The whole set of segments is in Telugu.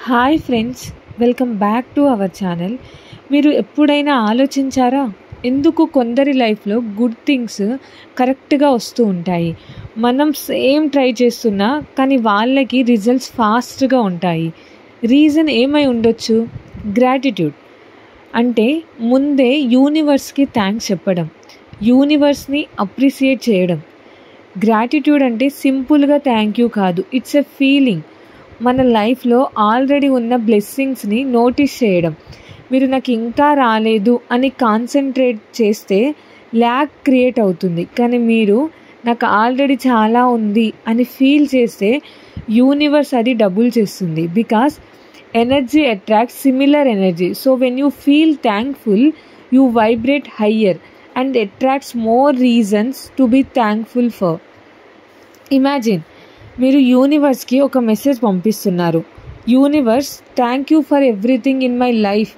Hi friends, welcome back to our channel. మీరు ఎప్పుడైనా ఆలోచించారా, ఎందుకు కొందరి లైఫ్లో గుడ్ థింగ్స్ కరెక్ట్గా వస్తూ ఉంటాయి, మనం సేమ్ ట్రై చేస్తున్నా కానీ వాళ్ళకి రిజల్ట్స్ ఫాస్ట్గా ఉంటాయి? రీజన్ ఏమై ఉండొచ్చు? గ్రాటిట్యూడ్ అంటే ముందే యూనివర్స్కి థ్యాంక్స్ చెప్పడం, యూనివర్స్ని అప్రిషియేట్ చేయడం. గ్రాటిట్యూడ్ అంటే సింపుల్గా థ్యాంక్ యూ కాదు, ఇట్స్ ఎ ఫీలింగ్. మన లైఫ్లో ఆల్రెడీ ఉన్న బ్లెస్సింగ్స్ని నోటీస్ చేయడం. మీరు నాకు ఇంకా రాలేదు అని కాన్సన్ట్రేట్ చేస్తే ల్యాక్ క్రియేట్ అవుతుంది, కానీ మీరు నాకు ఆల్రెడీ చాలా ఉంది అని ఫీల్ చేస్తే యూనివర్స్ అది డబుల్ చేస్తుంది. Because energy attracts similar energy. So when you feel thankful you vibrate higher and attracts more reasons to be thankful for. Imagine, మీరు యూనివర్స్కి ఒక మెసేజ్ పంపిస్తున్నారు, universe thank you for everything in my life.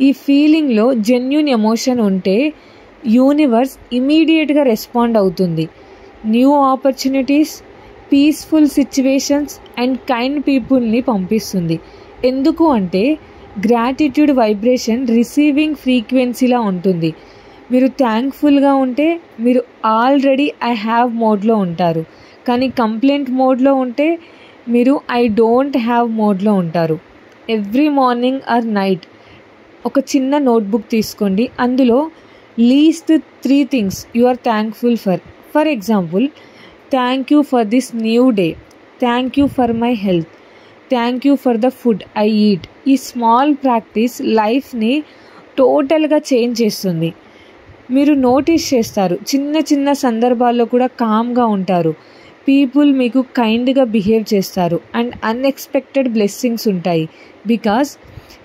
ఈ ఫీలింగ్లో జెన్యూన్ ఎమోషన్ ఉంటే యూనివర్స్ ఇమీడియట్గా రెస్పాండ్ అవుతుంది. New opportunities, peaceful situations and kind పీపుల్ని పంపిస్తుంది. ఎందుకు అంటే గ్రాటిట్యూడ్ వైబ్రేషన్ రిసీవింగ్ ఫ్రీక్వెన్సీలా ఉంటుంది. మీరు థ్యాంక్ఫుల్గా ఉంటే మీరు ఆల్రెడీ ఐ హ్యావ్ మోడ్లో ఉంటారు, కానీ కంప్లైంట్ మోడ్లో ఉంటే మీరు ఐ డోంట్ హ్యావ్ మోడ్లో ఉంటారు. ఎవ్రీ మార్నింగ్ ఆర్ నైట్ ఒక చిన్న నోట్బుక్ తీసుకోండి, అందులో least 3 things you are thankful for. For example, thank you for this new day, thank you for my health, thank you for the food I eat. ఈ స్మాల్ ప్రాక్టీస్ లైఫ్ని టోటల్గా చేంజ్ చేస్తుంది. మీరు నోటీస్ చేస్తారు, చిన్న చిన్న సందర్భాల్లో కూడా కామ్గా ఉంటారు, పీపుల్ మీకు కైండ్గా బిహేవ్ చేస్తారు అండ్ అన్ఎక్స్పెక్టెడ్ బ్లెస్సింగ్స్ ఉంటాయి. బికాస్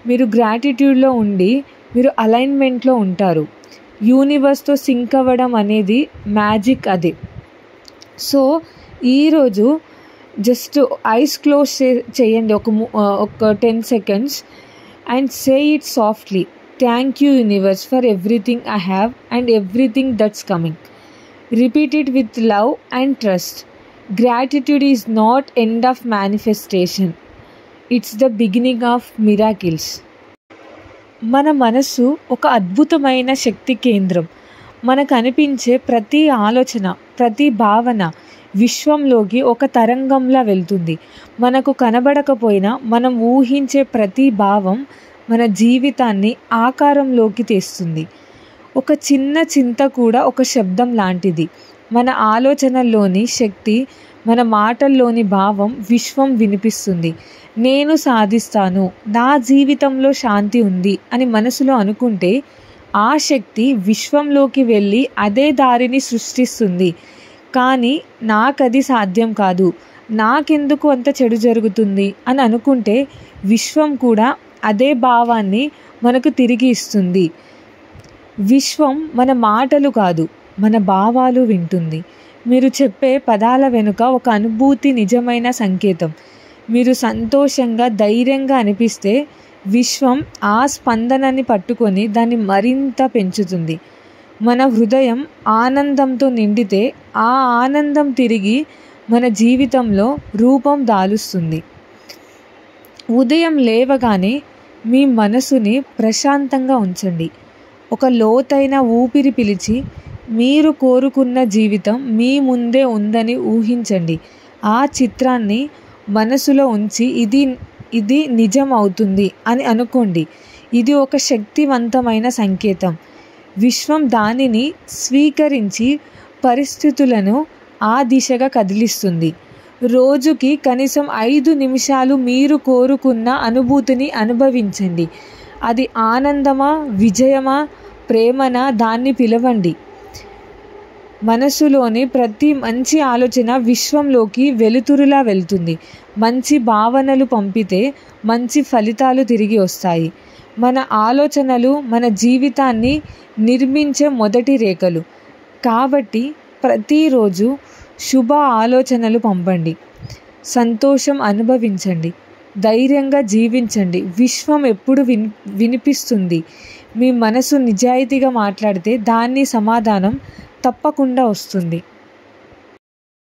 మీరు గ్రాటిట్యూడ్లో ఉండి మీరు అలైన్మెంట్లో ఉంటారు. యూనివర్స్తో సింక్ అవ్వడం అనేది మ్యాజిక్ అది. సో ఈరోజు జస్ట్ ఐస్ క్లోజ్ చేయండి ఒక 10 seconds and say it softly. Thank you universe for everything I have and everything that's coming. Repeat it with love and trust. Gratitude is not end of manifestation. It's the beginning of miracles. మన మనసు ఒక అద్భుతమైన శక్తి కేంద్రం. మనకు అనిపించే ప్రతి ఆలోచన, ప్రతి భావన విశ్వంలోకి ఒక తరంగంలా వెళ్తుంది. మనకు కనబడకపోయినా మనం ఊహించే ప్రతి భావం మన జీవితాన్ని ఆకారంలోకి తెస్తుంది. ఒక చిన్న చింత కూడా ఒక శబ్దం లాంటిది. మన ఆలోచనల్లోని శక్తి, మన మాటల్లోని భావం విశ్వం వినిపిస్తుంది. నేను సాధిస్తాను, నా జీవితంలో శాంతి ఉంది అని మనసులో అనుకుంటే ఆ శక్తి విశ్వంలోకి వెళ్ళి అదే దారిని సృష్టిస్తుంది. కానీ నాకది సాధ్యం కాదు, నాకెందుకు అంత చెడు జరుగుతుంది అని అనుకుంటే విశ్వం కూడా అదే భావాన్ని మనకు తిరిగి ఇస్తుంది. విశ్వం మన మాటలు కాదు, మన భావాలు వింటుంది. మీరు చెప్పే పదాల వెనుక ఒక అనుభూతి నిజమైన సంకేతం. మీరు సంతోషంగా, ధైర్యంగా అనిపిస్తే విశ్వం ఆ స్పందనని పట్టుకొని దాన్ని మరింత పెంచుతుంది. మన హృదయం ఆనందంతో నిండితే ఆ ఆనందం తిరిగి మన జీవితంలో రూపం దాలుస్తుంది. ఉదయం లేవగానే మీ మనసుని ప్రశాంతంగా ఉంచండి. ఒక లోతైన ఊపిరి పీల్చి మీరు కోరుకున్న జీవితం మీ ముందే ఉందని ఊహించండి. ఆ చిత్రాన్ని మనసులో ఉంచి ఇది నిజం అవుతుంది అని అనుకోండి. ఇది ఒక శక్తివంతమైన సంకేతం. విశ్వం దానిని స్వీకరించి పరిస్థితులను ఆ దిశగా కదిలిస్తుంది. రోజుకి కనీసం 5 నిమిషాలు మీరు కోరుకున్న అనుభూతిని అనుభవించండి. అది ఆనందమా, విజయమా, ప్రేమనా, దాన్ని పిలవండి. మనసులోని ప్రతి మంచి ఆలోచన విశ్వంలోకి వెలుతురులా వెళ్తుంది. మంచి భావనలు పంపితే మంచి ఫలితాలు తిరిగి వస్తాయి. మన ఆలోచనలు మన జీవితాన్ని నిర్మించే మొదటి రేఖలు. కాబట్టి ప్రతిరోజు శుభ ఆలోచనలు పంపండి, సంతోషం అనుభవించండి, ధైర్యంగా జీవించండి. విశ్వం ఎప్పుడు వినిపిస్తుంది. మీ మనసు నిజాయితీగా మాట్లాడితే దాని సమాధానం తప్పకుండా వస్తుంది.